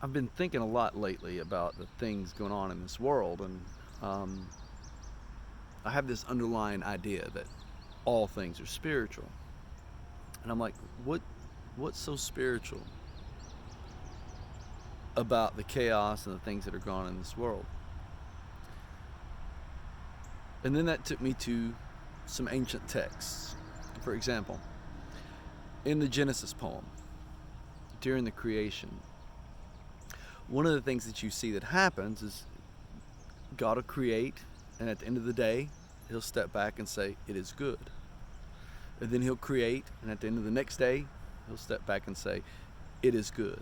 I've been thinking a lot lately about the things going on in this world, and um, I have this underlying idea that all things are spiritual. And I'm like, what's so spiritual about the chaos and the things that are going on in this world? And then that took me to some ancient texts. For example, in the Genesis poem, during the creation, one of the things that you see that happens is God will create, and at the end of the day, he'll step back and say, it is good. And then he'll create, and at the end of the next day, he'll step back and say, it is good.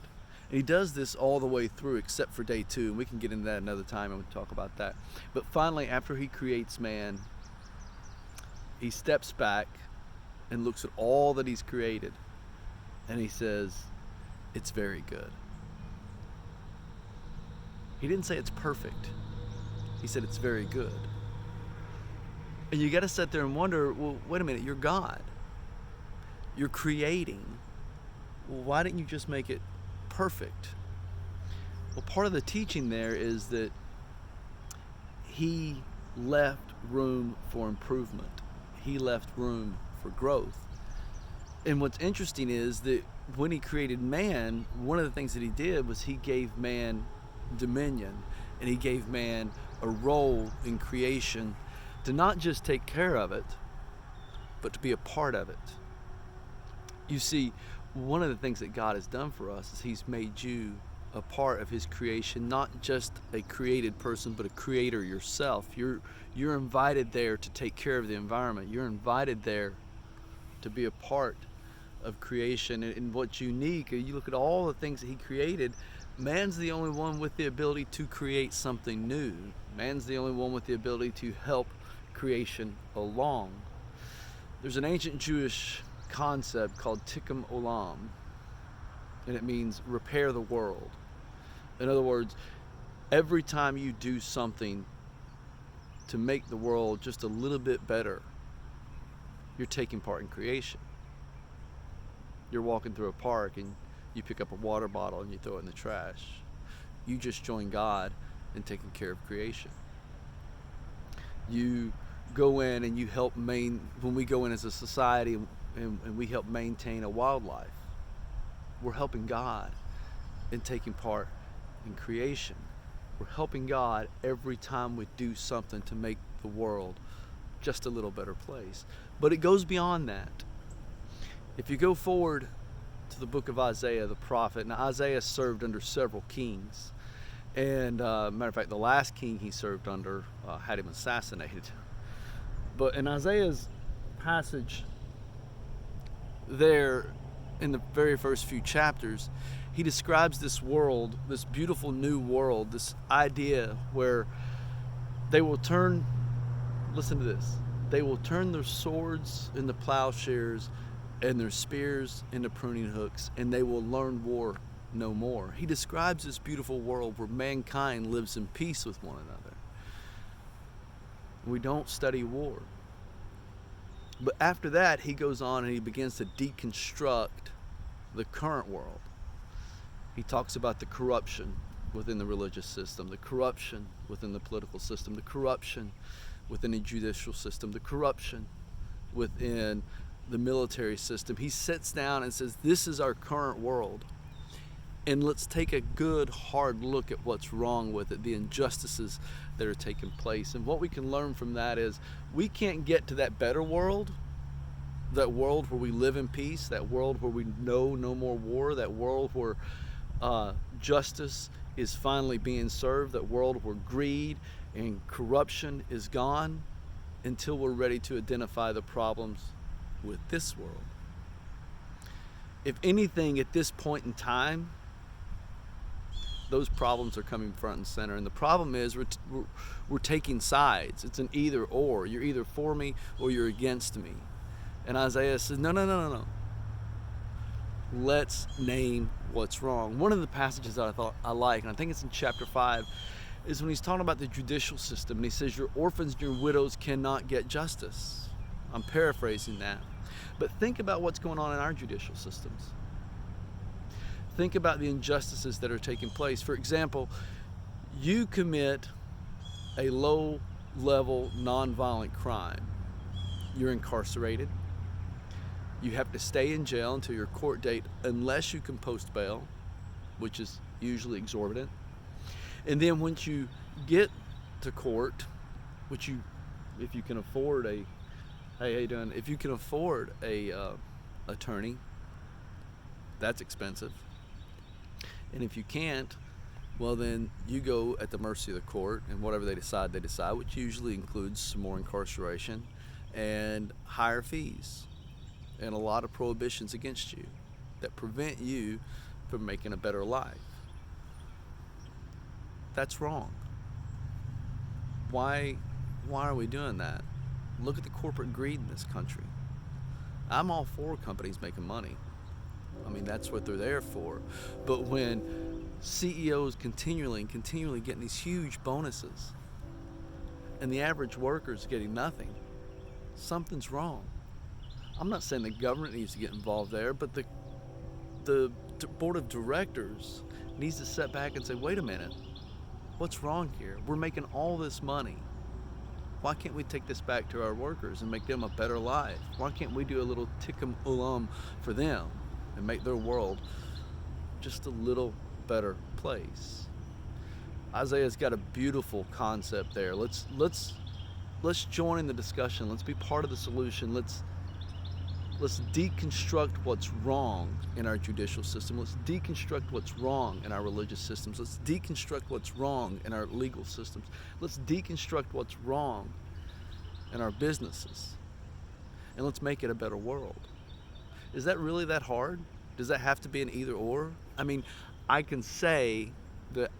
And he does this all the way through except for day 2, and we can get into that another time and we'll talk about that. But finally, after he creates man, he steps back and looks at all that he's created, and he says, it's very good. He didn't say it's perfect. He said it's very good. And you got to sit there and wonder, well, wait a minute, you're God. You're creating. Well, why didn't you just make it perfect? Well, part of the teaching there is that he left room for improvement. He left room for growth. And what's interesting is that when he created man, one of the things that he did was he gave man dominion, and he gave man a role in creation to not just take care of it, but to be a part of it. You see, one of the things that God has done for us is he's made you a part of his creation, not just a created person, but a creator yourself. You're invited there to take care of the environment. You're invited there to be a part of creation. And what's unique, you look at all the things that he created, man's the only one with the ability to create something new. Man's the only one with the ability to help creation along. There's an ancient Jewish concept called Tikkun Olam, and it means repair the world. In other words, every time you do something to make the world just a little bit better, you're taking part in creation. You're walking through a park and you pick up a water bottle and you throw it in the trash. You just join God in taking care of creation. You go in and you help when we go in as a society and we help maintain a wildlife, we're helping God in taking part in creation. We're helping God every time we do something to make the world just a little better place. But it goes beyond that. If you go forward to the book of Isaiah, the prophet, now Isaiah served under several kings. And matter of fact, the last king he served under had him assassinated. But in Isaiah's passage there, in the very first few chapters, he describes this world, this beautiful new world, this idea where they will turn, listen to this, they will turn their swords into plowshares and their spears into pruning hooks, and they will learn war no more. He describes this beautiful world where mankind lives in peace with one another. We don't study war. But after that, he goes on and he begins to deconstruct the current world. He talks about the corruption within the religious system, the corruption within the political system, the corruption within the judicial system, the corruption within the military system. He sits down and says, this is our current world. And let's take a good hard look at what's wrong with it, the injustices that are taking place. And what we can learn from that is we can't get to that better world, that world where we live in peace, that world where we know no more war, that world where justice is finally being served, that world where greed and corruption is gone, until we're ready to identify the problems with this world. If anything, at this point in time, those problems are coming front and center. And the problem is we're taking sides. It's an either or. You're either for me or you're against me. And Isaiah says, no. Let's name what's wrong. One of the passages that I like, and I think it's in chapter 5, is when he's talking about the judicial system. And he says, your orphans and your widows cannot get justice. I'm paraphrasing that. But think about what's going on in our judicial systems. Think about the injustices that are taking place. For example, you commit a low-level, nonviolent crime. You're incarcerated. You have to stay in jail until your court date unless you can post bail, which is usually exorbitant. And then once you get to court, which if you can afford a, hey, how you doing? If you can afford a attorney, that's expensive. And if you can't, well, then you go at the mercy of the court, and whatever they decide, which usually includes some more incarceration and higher fees and a lot of prohibitions against you that prevent you from making a better life. That's wrong. Why are we doing that? Look at the corporate greed in this country. I'm all for companies making money. I mean, that's what they're there for. But when CEOs continually getting these huge bonuses and the average worker's getting nothing, something's wrong. I'm not saying the government needs to get involved there, but the board of directors needs to step back and say, wait a minute, what's wrong here? We're making all this money. Why can't we take this back to our workers and make them a better life? Why can't we do a little tikkun olam for them and make their world just a little better place? Isaiah's got a beautiful concept there. Let's join in the discussion. Let's be part of the solution. Let's deconstruct what's wrong in our judicial system. Let's deconstruct what's wrong in our religious systems. Let's deconstruct what's wrong in our legal systems. Let's deconstruct what's wrong in our businesses. And let's make it a better world. Is that really that hard? Does that have to be an either or? I mean, I can say that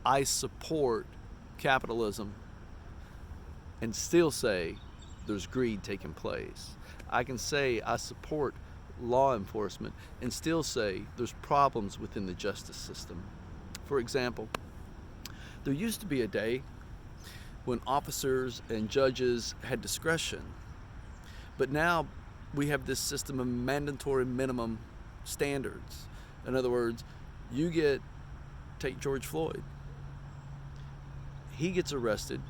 I support capitalism and still say there's greed taking place. I can say I support law enforcement and still say there's problems within the justice system. For example, there used to be a day when officers and judges had discretion, but now we have this system of mandatory minimum standards. In other words, take George Floyd. He gets arrested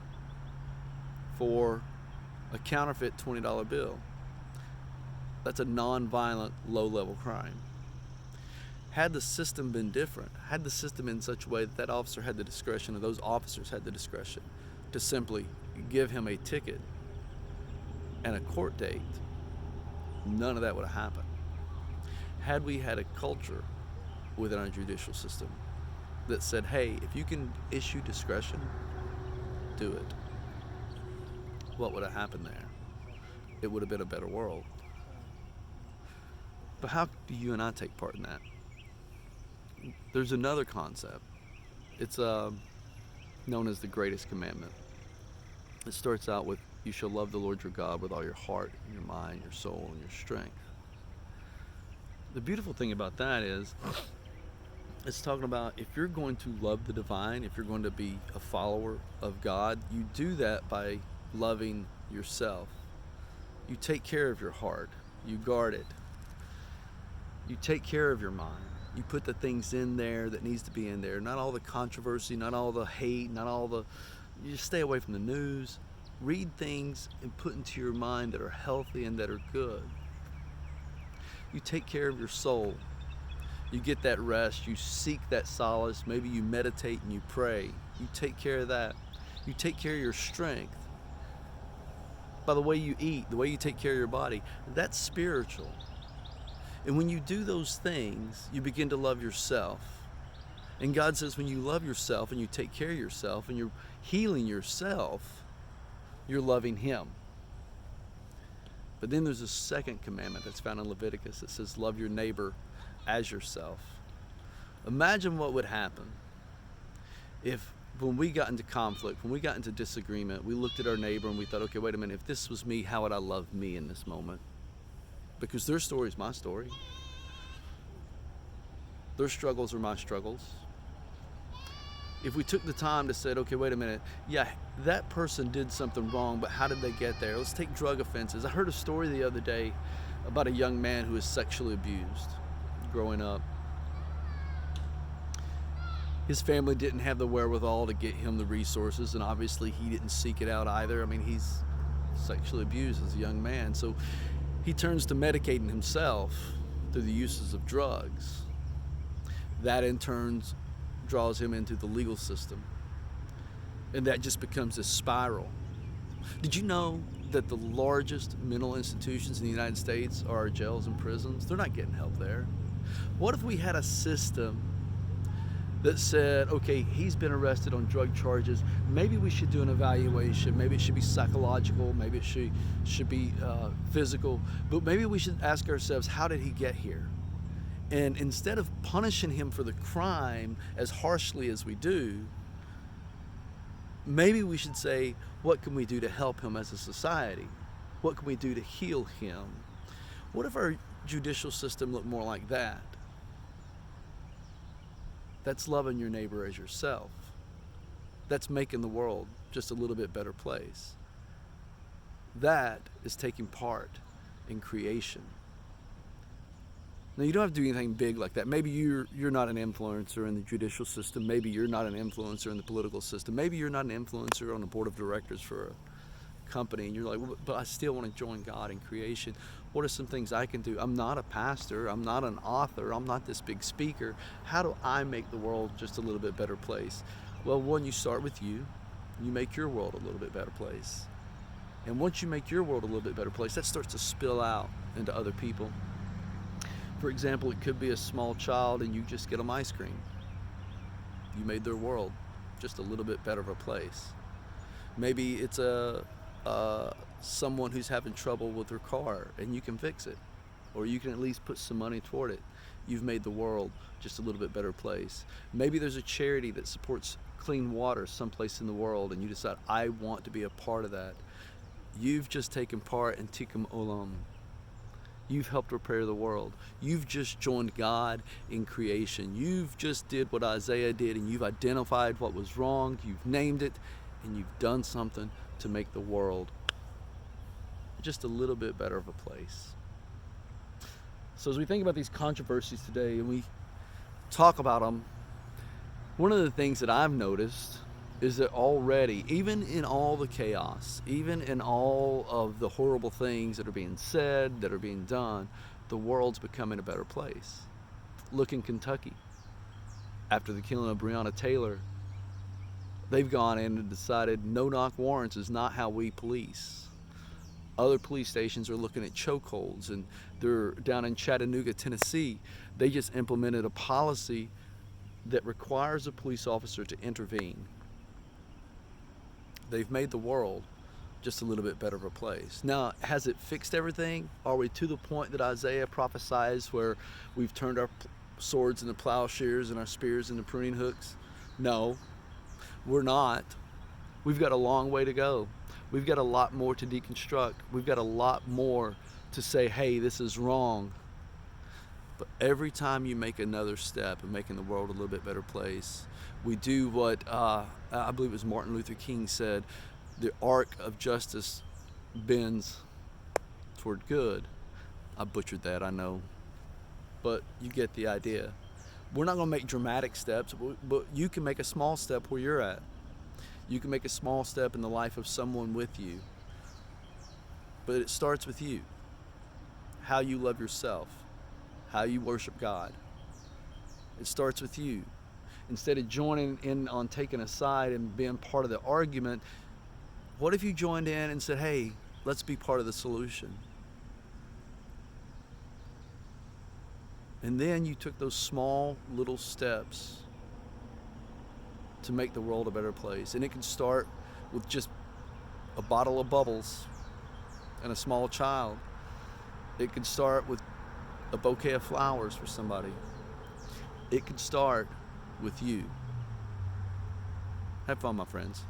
for a counterfeit $20 bill. That's a non-violent, low-level crime. Had the system been different, had the system in such a way that officer had the discretion, or those officers had the discretion to simply give him a ticket and a court date, none of that would have happened. Had we had a culture within our judicial system that said, hey, if you can issue discretion, do it, what would have happened there? It would have been a better world. But how do you and I take part in that? There's another concept. It's known as the greatest commandment. It starts out with, you shall love the Lord your God with all your heart, your mind, your soul, and your strength. The beautiful thing about that is, it's talking about if you're going to love the divine, if you're going to be a follower of God, you do that by loving yourself. You take care of your heart. You guard it. You take care of your mind. You put the things in there that needs to be in there. Not all the controversy, not all the hate, you just stay away from the news. Read things and put into your mind that are healthy and that are good. You take care of your soul. You get that rest. You seek that solace. Maybe you meditate and you pray. You take care of that. You take care of your strength by the way you eat, the way you take care of your body. That's spiritual. And when you do those things, you begin to love yourself. And God says when you love yourself and you take care of yourself and you're healing yourself, you're loving Him. But then there's a second commandment that's found in Leviticus that says love your neighbor as yourself. Imagine what would happen if when we got into conflict, when we got into disagreement, we looked at our neighbor and we thought, okay, wait a minute, if this was me, how would I love me in this moment? Because their story is my story. Their struggles are my struggles. If we took the time to say, okay, wait a minute, yeah, that person did something wrong, but how did they get there? Let's take drug offenses. I heard a story the other day about a young man who was sexually abused growing up. His family didn't have the wherewithal to get him the resources, and obviously he didn't seek it out either. I mean, he's sexually abused as a young man, so he turns to medicating himself through the uses of drugs. That in turn draws him into the legal system, and that just becomes a spiral. Did you know that the largest mental institutions in the United States are our jails and prisons? They're not getting help there. What if we had a system that said, okay, he's been arrested on drug charges, maybe we should do an evaluation, maybe it should be psychological, maybe it should be physical, but maybe we should ask ourselves, how did he get here? And instead of punishing him for the crime as harshly as we do, maybe we should say, what can we do to help him as a society? What can we do to heal him? What if our judicial system looked more like that? That's loving your neighbor as yourself. That's making the world just a little bit better place. That is taking part in creation. Now, you don't have to do anything big like that. Maybe you're not an influencer in the judicial system. Maybe you're not an influencer in the political system. Maybe you're not an influencer on the board of directors for a company, and you're like, well, but I still want to join God in creation. What are some things I can do? I'm not a pastor. I'm not an author. I'm not this big speaker. How do I make the world just a little bit better place? Well, one, you start with you. You make your world a little bit better place. And once you make your world a little bit better place, that starts to spill out into other people. For example, it could be a small child and you just get them ice cream. You made their world just a little bit better of a place. Maybe it's someone who's having trouble with their car and you can fix it, or you can at least put some money toward it. You've made the world just a little bit better place. Maybe there's a charity that supports clean water someplace in the world and you decide, I want to be a part of that. You've just taken part in Tikkun Olam. You've helped repair the world. You've just joined God in creation. You've just did what Isaiah did, and you've identified what was wrong, you've named it, and you've done something to make the world just a little bit better of a place. So as we think about these controversies today and we talk about them, one of the things that I've noticed is that already, even in all the chaos, even in all of the horrible things that are being said, that are being done, the world's becoming a better place. Look in Kentucky. After the killing of Breonna Taylor, they've gone in and decided no-knock warrants is not how we police. Other police stations are looking at chokeholds, and they're down in Chattanooga, Tennessee. They just implemented a policy that requires a police officer to intervene. They've made the world just a little bit better of a place. Now, has it fixed everything? Are we to the point that Isaiah prophesies where we've turned our swords into plowshares and our spears into pruning hooks? No, we're not. We've got a long way to go. We've got a lot more to deconstruct. We've got a lot more to say, hey, this is wrong. But every time you make another step in making the world a little bit better place, we do what I believe it was Martin Luther King said, the arc of justice bends toward good. I butchered that, I know. But you get the idea. We're not going to make dramatic steps, but you can make a small step where you're at. You can make a small step in the life of someone with you. But it starts with you. How you love yourself. How you worship God. It starts with you. Instead of joining in on taking a side and being part of the argument, what if you joined in and said, hey, let's be part of the solution? And then you took those small little steps to make the world a better place. And it can start with just a bottle of bubbles and a small child. It can start with a bouquet of flowers for somebody. It can start with you. Have fun, my friends.